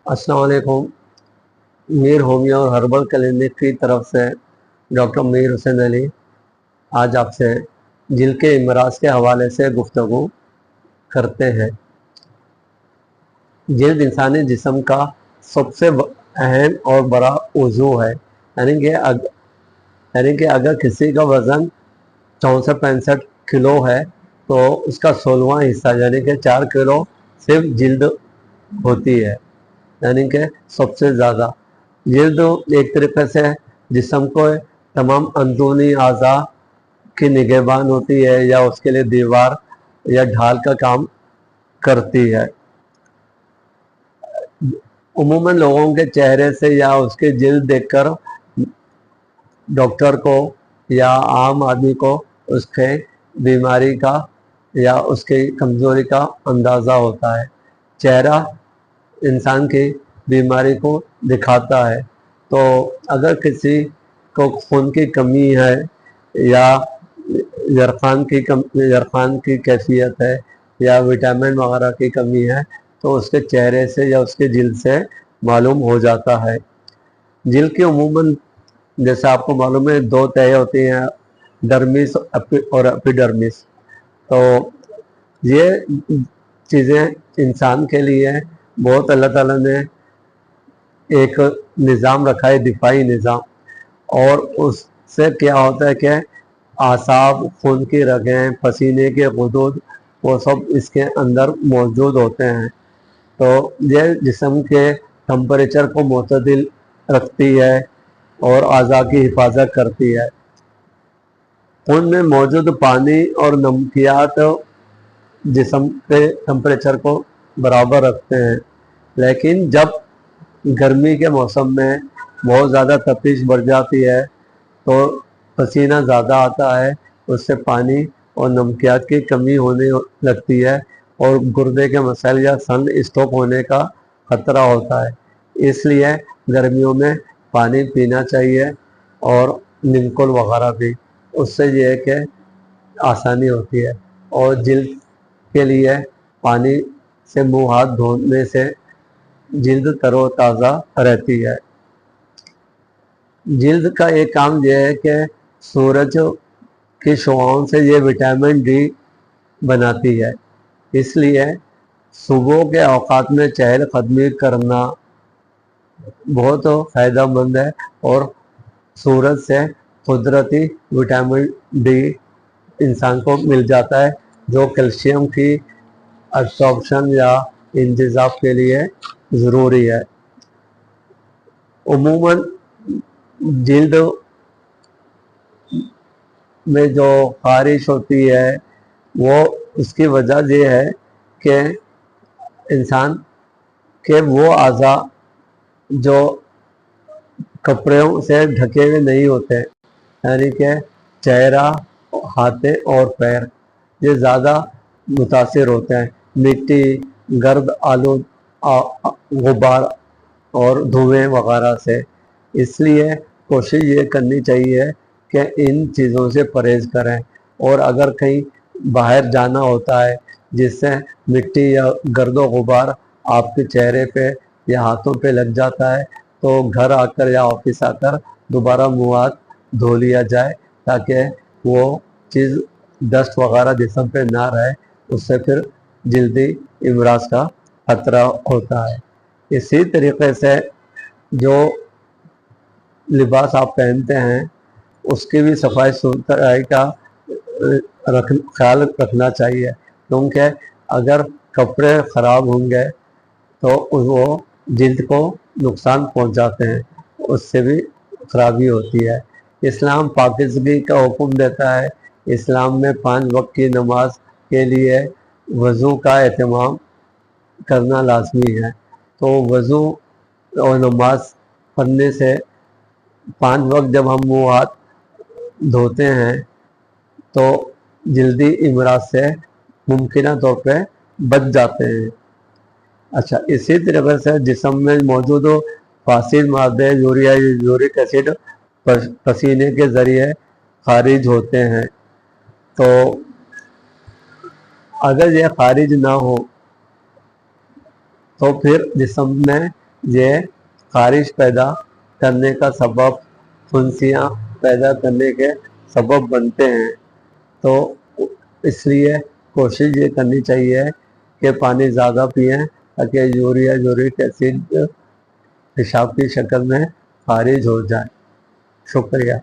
अस्सलाम वालेकुम। मीर होमियो और हर्बल क्लिनिक की तरफ से डॉक्टर मीर हुसैन अली आज आपसे जिल्द के इमराज के हवाले से गुफ्तगू करते हैं। जिल्द इंसानी जिस्म का सबसे अहम और बड़ा उज़ू है। यानी कि अगर किसी का वज़न 64-65 किलो है तो उसका 16वां हिस्सा यानी कि 4 किलो सिर्फ जिल्द होती है। यानी कि सबसे ज़्यादा जिल्द एक तरीके से जिस्म को तमाम अंदरूनी अज़ा की निगहबान होती है या उसके लिए दीवार या ढाल का काम करती है। उमूमन लोगों के चेहरे से या उसकी जिल्द देखकर डॉक्टर को या आम आदमी को उसके बीमारी का या उसकी कमज़ोरी का अंदाज़ा होता है। चेहरा इंसान की बीमारी को दिखाता है। तो अगर किसी को खून की कमी है या यरखान की कैफियत है या विटामिन वगैरह की कमी है तो उसके चेहरे से या उसके जिल्द से मालूम हो जाता है। जिल्द की उमूमन जैसे आपको मालूम है 2 तह होती हैं, डर्मिस और एपिडर्मिस। तो ये चीज़ें इंसान के लिए बहुत अल्लाह ताला ने एक निज़ाम रखा है, दिफाई निज़ाम। और उससे क्या होता है कि आसाब, खून की रगें, पसीने के गुदूद वो सब इसके अंदर मौजूद होते हैं। तो ये जिस्म के टेम्परेचर को मुतदिल रखती है और अज़ा की हिफाजत करती है। खून में मौजूद पानी और नमकियात जिस्म के टेम्परेचर को बराबर रखते हैं। लेकिन जब गर्मी के मौसम में बहुत ज़्यादा तपिश बढ़ जाती है तो पसीना ज़्यादा आता है, उससे पानी और नमकियात की कमी होने लगती है और गुर्दे के मसाइल या सन स्ट्रोक होने का ख़तरा होता है। इसलिए गर्मियों में पानी पीना चाहिए और नीमकोल वगैरह भी, उससे ये है कि आसानी होती है। और जिल्द के लिए पानी से मुँह हाथ धोने से जिल्द तरोताज़ा रहती है। जिल्द का एक काम यह है कि सूरज की शुआओं से ये विटामिन डी बनाती है। इसलिए सुबह के औकात में चहलकदमी करना बहुत फ़ायदेमंद है और सूरज से कुदरती विटामिन डी इंसान को मिल जाता है जो कैल्शियम की एब्सॉर्प्शन या इंतज़ाम के लिए ज़रूरी है। उमूमन जिल्द में जो ख़ारिश होती है वो उसकी वजह ये है कि इंसान के वो अज़ा जो कपड़ों से ढके हुए नहीं होते, यानी कि चेहरा, हाथ और पैर, ये ज़्यादा मुतासिर होते हैं मिट्टी, गर्द गुबार और धुएँ वगैरह से। इसलिए कोशिश ये करनी चाहिए कि इन चीज़ों से परहेज़ करें। और अगर कहीं बाहर जाना होता है जिससे मिट्टी या गर्द गुबार आपके चेहरे पे या हाथों पे लग जाता है तो घर आकर या ऑफिस आकर दोबारा मुँह हाथ धो लिया जाए ताकि वो चीज़ डस्ट वगैरह जिस्म पे ना रहे, उससे फिर जिल्दी इमराज का खतरा होता है। इसी तरीके से जो लिबास आप पहनते हैं उसकी भी सफाई सुथराई का ख्याल रखना चाहिए, क्योंकि अगर कपड़े ख़राब होंगे तो वो जिल्द को नुकसान पहुंचाते हैं, उससे भी खराबी होती है। इस्लाम पाकीज़गी का हुक्म देता है। इस्लाम में 5 वक्त की नमाज के लिए वज़ू का एहतमाम करना लाजमी है। तो वज़ू और नमाज पढ़ने से 5 वक्त जब हम मुँह हाथ धोते हैं तो जल्दी इमराज से मुमकिन तौर पे बच जाते हैं। अच्छा, इसी तरीके से जिस्म में मौजूद फासिद मादे यूरिया यूरिक एसिड पसीने के ज़रिए खारिज होते हैं। तो अगर ये खारिज ना हो तो फिर जिस्म में یہ خارش پیدا کرنے کا سبب، فنسیاں پیدا کرنے کے سبب بنتے ہیں۔ تو اس لیے کوشش یہ کرنی چاہیے کہ پانی زیادہ پئیں تاکہ یوریا یورک ایسڈ پیشاب کی شکل میں خارج ہو جائے۔ شکریہ۔